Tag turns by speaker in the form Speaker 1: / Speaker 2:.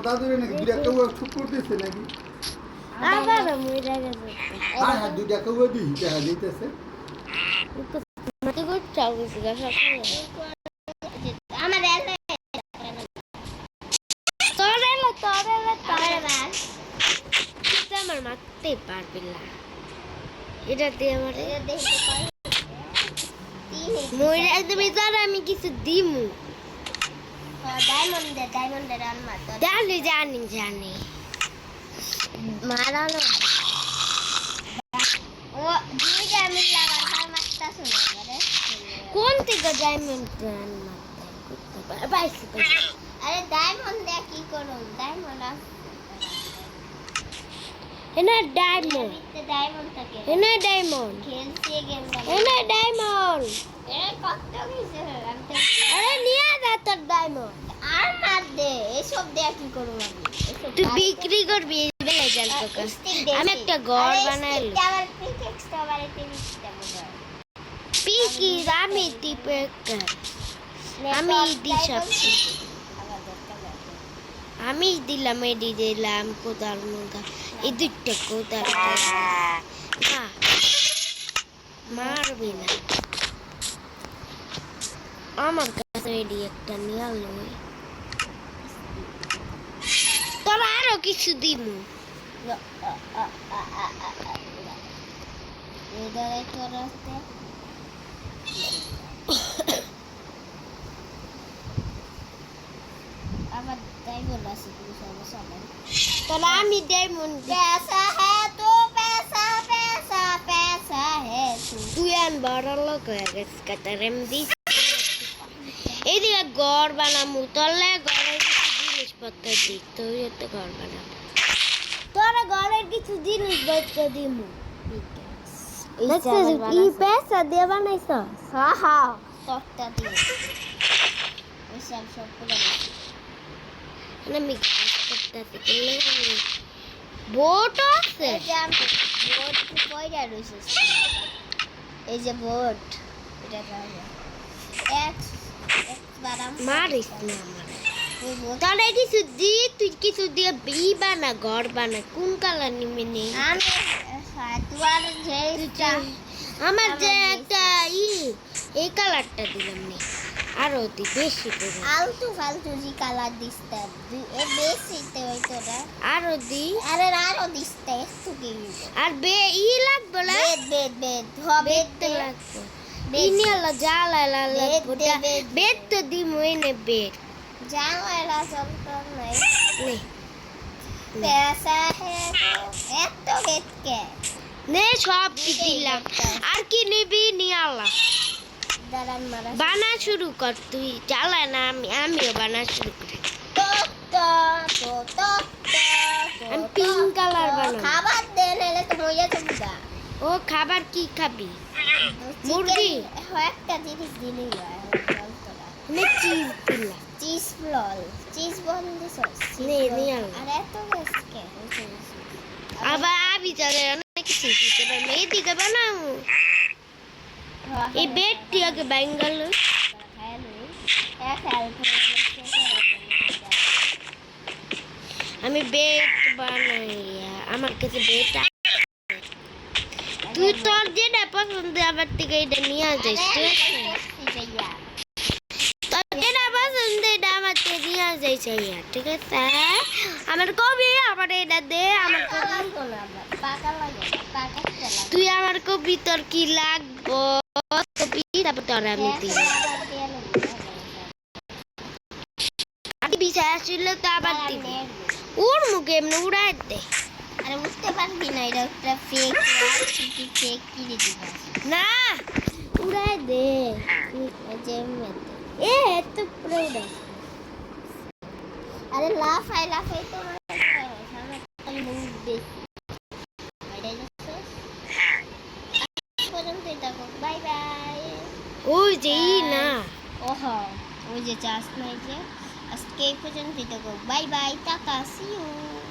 Speaker 1: দাদুরে নাকি দুইটা কেউ ছুট করতেছে নাকি
Speaker 2: আবার মইরা গেছে
Speaker 1: হ্যাঁ হ্যাঁ দুইটা কেউ দিই দেখা যাইতেছে
Speaker 2: মতে কো চাও গেছে আমার এলে তোরে মার তুই আমার মারতে পারবি না এটা দিয়ে আমার দেখতে পাই মইরা একদম ইজার আমি কিছু দিমু ডায়মন্ডের রান মারতো জানি মারানো ও দুই ডায়মন্ড লাগা আর মারতা শুনে করে কোন থেকে ডায়মন্ড রান মারতে পাইছি আরে ডায়মন্ড দিয়ে কি করব ডায়মন্ড এনা ডায়মন্ড থাকে এনা ডায়মন্ড খেলছি গেম এনা ডায়মন্ড এ কত কিছু আরে নিয়ে যা তোর ডায়মন্ড আর মার দে এসব দিয়ে কি করব আমি তুই বিক্রি করবি বেজাল তোকে আমি একটা ঘর বানাইল আমার পিকেক্সটা বাড়িতে দিতে হবে পিকি আমি টিপে আমি দিছাপ আমি দিলাম এডি দিলাম কোদাল মুদা এই দুইটা কোদাল না মারবি না আমার কাছে এডি একটা নিয়ে আলো তোর আরো কিছু দিমু আমার ডায়মন্ড আছে তুমি সমস্যা নাই তাহলে আমি ডায়মন্ড पैसा है तो पैसा है তুই আন বড় লোক হয়ে গেছিস কাতারেম দিস এইদিকে ঘর বানামু তলে ঘরের কিছু জিনিসপত্র দিই তুই তো ঘর বানাবো তোরা ঘরের কিছু জিনিসপত্র দিমু ই पैसा দিয়ে বানাইছ হ্যাঁ তক্তা দিয়ে ওইসব সব করে আমি কাজ করতে গেলে বোট আছে বোট কয়টা রয়েছে এই যে বোট এটা এক বারাম মারিস না আমার তাহলে কিছু দি তুই কিছু দিয়ে বি বানা ঘর বানা কোন কালার নিমে নেই আমি তোমার যে আমার যে একটা এই কালারটা দিলাম নে আরো দি বেশি করে আলতু ফালতু জি কালার দিস্তা এ বেশি তে হইতো না আরো দি আরো দিস্তা একটু কি আর বে ই লাগবে না বেদ হবে তো লাগবে ইনিয়ালা জালালা লাগবে বেদ তো দি মইনে বেদ জালালা সব তো নাই নে पैसा है এত বেদ কে নে সব দিলাম আর কি নিবি নিয়ালা বানা শুরু কর তুই চালা না আমিও বানা শুরু করি আমি পিঙ্ক কালার বানাবো খাবার দে নালে তো মইয়া যাবে ও খাবার কি খাবি মুরগি একটা জিনিস দিলি নে চিজ বল দিছ নে আর এত বেশকে আবার আবি চলে অনেক কিছু দিতে পারবে এইদিকে বানাও এই বেডটি আগে বেঙ্গল আমি বেড বানাই আমার কাছে বেড তুই তোর যেটা পছন্দ আমার থেকে এটা নিয়ে যাস তোর যেটা পছন্দ এটা আমার থেকে নিয়ে যাই ঠিক আছে আমার কবি আমার এটা দে আমার তুই আমার কবি তোর কি লাগবো তারপর তোরা আমি দিই আমি বিছায় আসলে তো আবার দিবি ওর মুখে এমনি উড়াই দে আরে বুঝতে পারবি না এটা একটা ফেক কি দিবি না উড়াই দে এ এত পুরো উড়াই আরে লাফাই তো আমার মুখ বেশি বাই বাই ওই যে না ওহো ওই যে চাষ নাই যে আজকে এই পর্যন্তই থাকো bye bye tata see you